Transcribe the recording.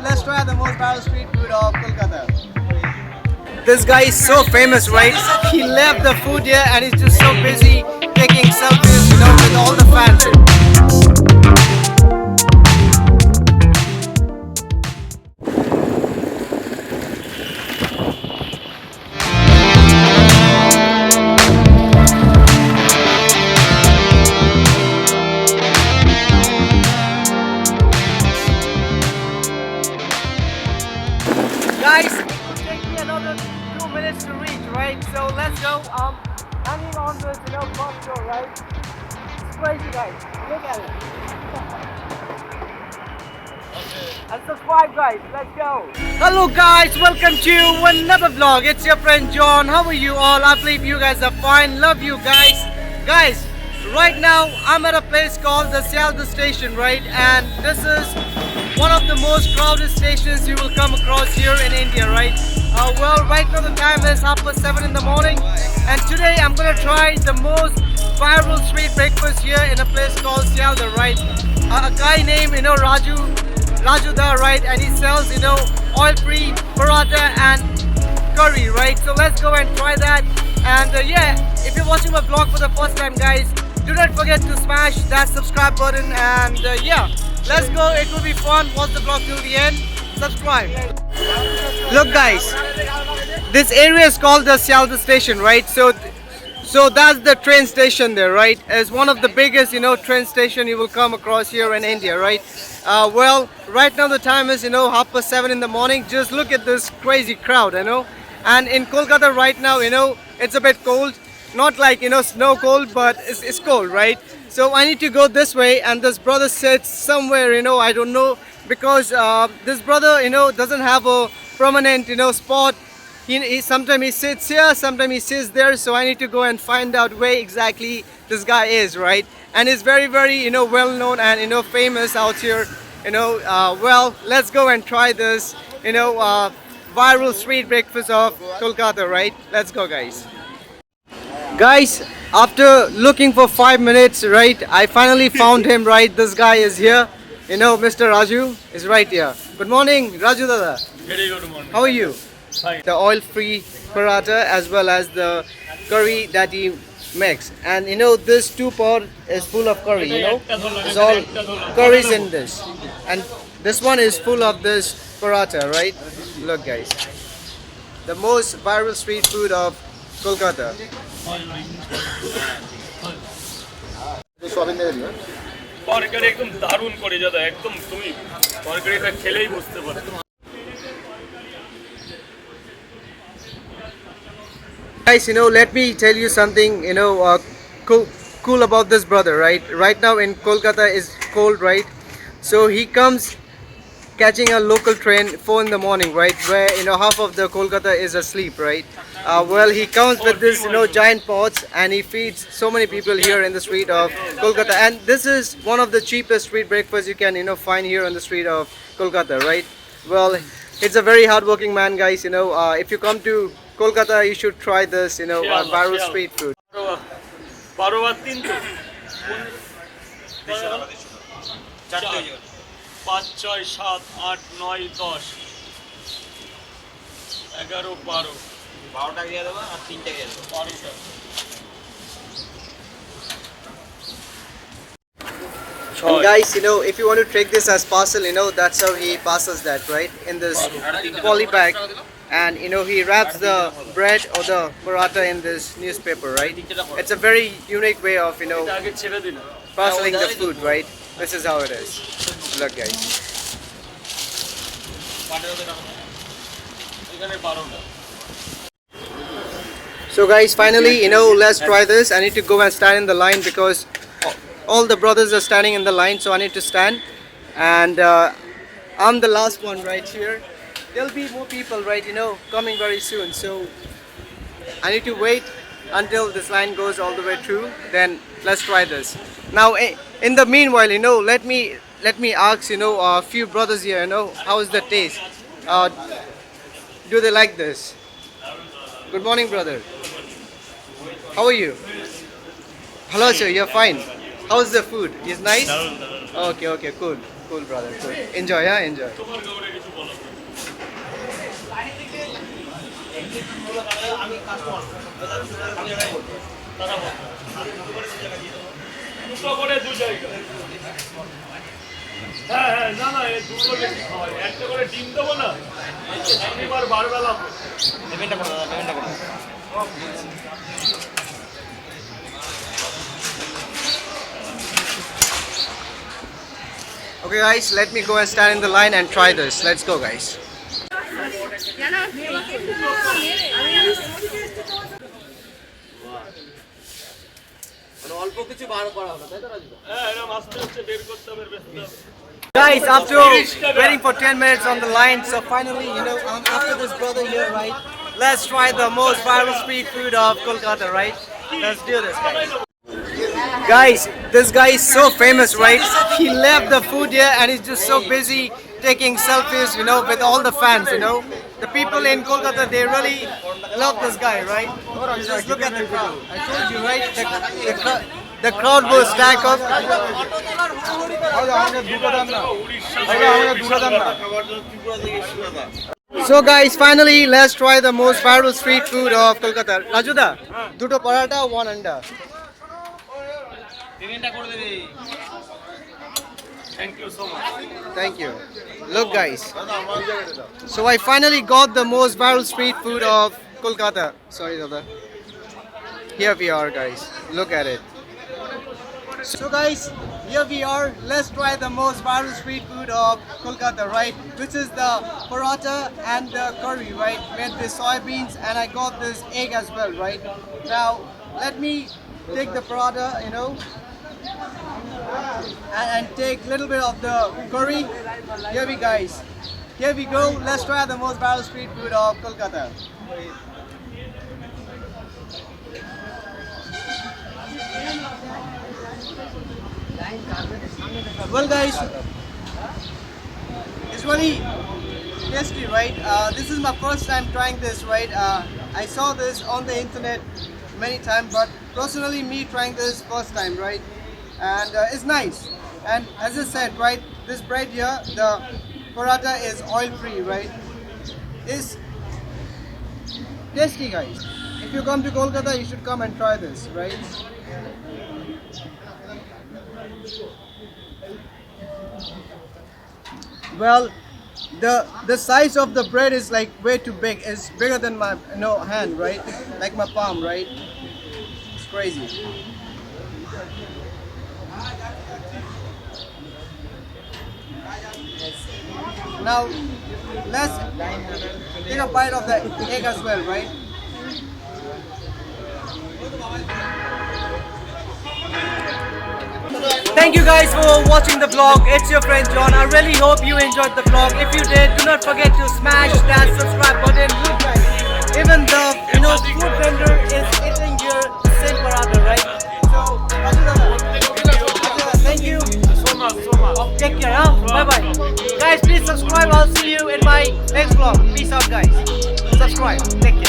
let's try the most viral street food of Kolkata. This guy is so famous, right? He left the food here and he's just so busy taking selfies, with all the fans. Guys, it will take me another 2 minutes to reach, right? So let's go. Hanging on this, front door, right? It's crazy, guys. Look at it. And subscribe, guys. Let's go. Hello, guys. Welcome to another vlog. It's your friend John. How are you all? I believe you guys are fine. Love you guys. Guys, right now I'm at a place called the Sialda station, right? And this is one of the most crowded stations you will come across here in India, right? Well, right now the time is 7:30 in the morning, and today I'm gonna try the most viral street breakfast here in a place called Sialda, right? A guy named Raju Da, right? And he sells oil-free paratha and curry, right? So let's go and try that. And yeah, if you're watching my vlog for the first time, guys, do not forget to smash that subscribe button. And yeah, let's go. It will be fun. Watch the vlog till the end. Subscribe. Look, guys, this area is called the Sialda station, right? So that's the train station there, right? It's one of the biggest train station you will come across here in India, right? Well, right now the time is 7:30 in the morning. Just look at this crazy crowd, and in Kolkata right now, it's a bit cold. Not like snow cold, but it's cold, right? So I need to go this way, and this brother sits somewhere, I don't know, because this brother doesn't have a permanent spot. He sometimes he sits here, sometimes he sits there, so I need to go and find out where exactly this guy is, right? And he's very well known and famous out here. Well, let's go and try this viral street breakfast of Kolkata, right? Let's go, guys. Guys, after looking for 5 minutes, right, I finally found him, right? This guy is here. Mr. Raju is right here. Good morning, Raju Dada. Very good morning. How are you? Fine. The oil-free paratha as well as the curry that he makes. And this 2 pot is full of curry, It's all curries in this. And this one is full of this paratha, right? Look, guys. The most viral street food of Kolkata. তরকারি একদম দারুণ করে দাদা একদম তুমি তরকারিটা খেলেই বুঝতে পারবে Guys, let me tell you something, cool about this brother, right? Right now in Kolkata is cold, right? So he comes catching a local train 4 in the morning, right? Where half of the Kolkata is asleep, right? Well, he comes with this giant pots, and he feeds so many people here in the street of Kolkata. And this is one of the cheapest street breakfasts you can find here on the street of Kolkata, right? Well, it's a very hardworking man, guys. If you come to Kolkata, you should try this viral street food. 12 আর 3 তো 5 6 7 8 9 10 11 12 12টা দিয়ে দেব আর 3টা দিয়ে দেব 12টা And guys, if you want to take this as parcel, that's how he passes that, right? In this poly bag. And he wraps the bread or the paratha in this newspaper, right? It's a very unique way of parceling the food, right? This is how it is. Look, guys. So guys, finally, let's try this. I need to go and stand in the line because all the brothers are standing in the line, so I need to stand. And I'm the last one right here. There'll be more people, right, coming very soon. So I need to wait until this line goes all the way through. Then let's try this. Now, in the meanwhile, let me ask, a few brothers here, how is the taste? Do they like this? Good morning, brother. How are you? Hello, sir. You're fine. How's the food? Is nice? Okay, cool, brother. Cool. Enjoy, Enjoy. দুটো করে দু জায়গা। হ্যাঁ হ্যাঁ, না না, এই দুটো বেশি খাওয়াই। একটা করে ডিম দেবো না, শনিবার বারবেলা। পেমেন্টটা করে দাও, পেমেন্টটা করে দাও। Okay guys, let me go and stand in the line and try this. Let's go guys. হ্যাঁ, এরকম আস্তে আস্তে বের করতে হবে, বেচতে হবে। Guys, after waiting for 10 minutes on the line, so finally, after this brother here, right? Let's try the most viral street food of Kolkata, right? Let's do this, guys. Guys, this guy is so famous, right? He left the food here and he's just so busy taking selfies, with all the fans, The people in Kolkata, they really love this guy, right? Just look at the crowd. I told you, right? The crowd will stack up. So guys, finally, let's try the most viral street food of Kolkata. Rajuda, duto paratha, one anda. পেমেন্টটা করে দেবে। Thank you so much. Thank you. Look guys, so I finally got the most viral street food of Kolkata. Sorry Dada. Here we are guys, look at it. So guys, here we are. Let's try the most viral street food of Kolkata, right? Which is the paratha and the curry, right? With the soybeans, and I got this egg as well, right? Now, let me take the paratha, and take a little bit of the curry. Here we guys. Here we go. Let's try the most viral street food of Kolkata. Well guys, it's really tasty, right? This is my first time trying this, right? I saw this on the internet many times, but personally me trying this first time, right? And it's nice. And as I said, right, this bread here, the paratha is oil free, right? It's tasty guys. If you come to Kolkata, you should come and try this, right? Well, the size of the bread is like way too big. It's bigger than my hand, right? Like my palm, right? It's crazy. Now let's take a bite of the egg as well, right? Thank you guys for watching the vlog. It's your friend John. I really hope you enjoyed the vlog. If you did, do not forget to smash that subscribe button. Look guys, even the food vendor is eating here the same paratha, right? So thank you. So much, so much. Take care, huh? Bye bye. Guys, please subscribe. I'll see you in my next vlog. Peace out guys. Subscribe. Take care.